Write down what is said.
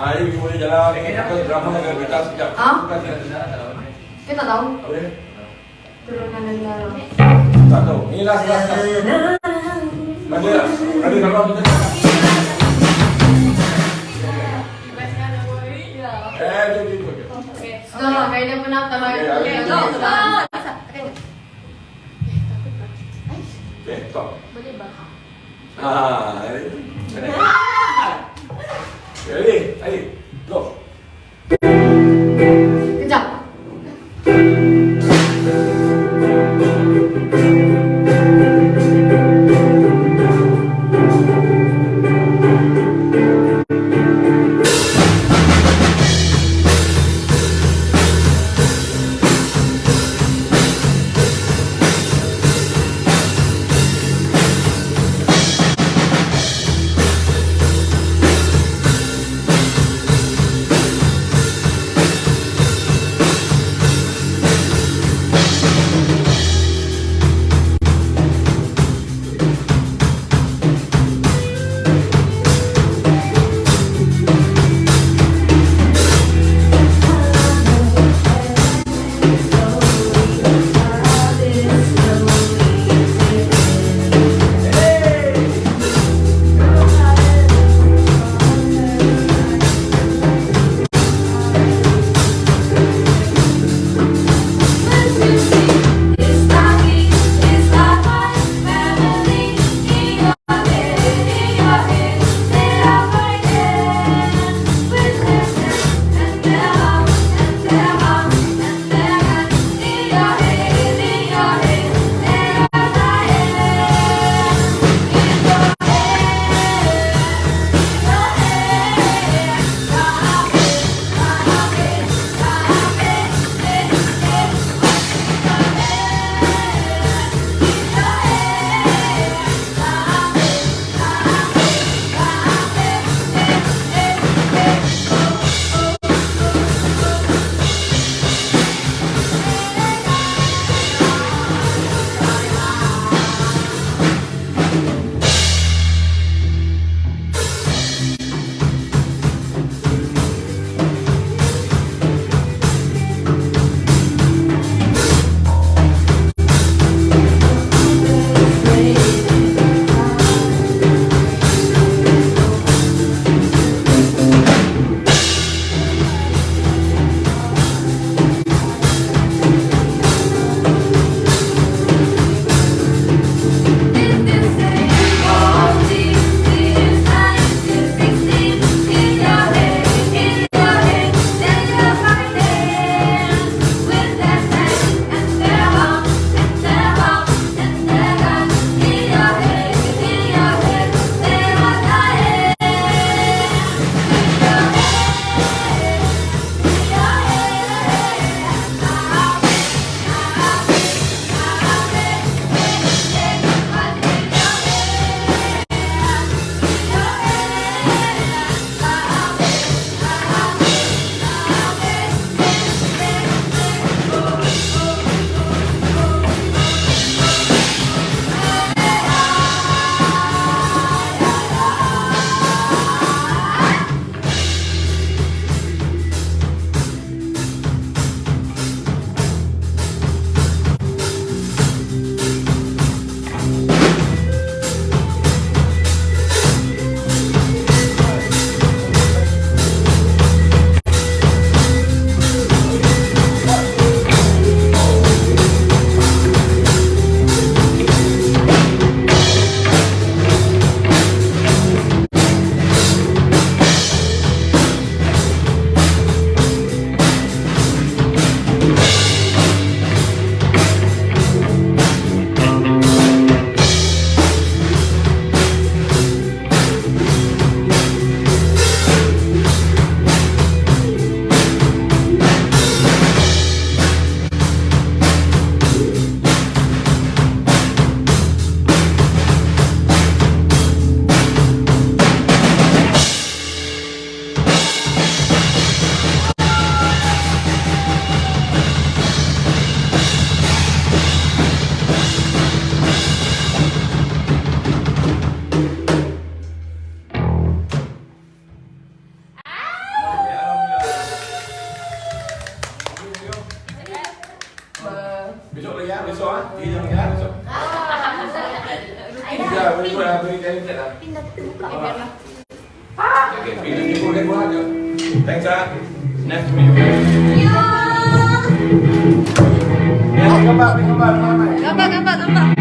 Ini boleh jalan. Kita drama dengan kita sejak. Kita tak tahu. Turunan dari dalam. Tak tahu. Ini last. Ada nama kita. Sudah, kayak dia pernah tambah. Stop. Boleh bah. Ready, go. Kejap. lah, very good lah, very talented lah. Pindah buka. Biarlah. Okay, pindah ni boleh buat aja. Thanks ah. Nice to meet you. Ya. Ya, gambar. Gambar.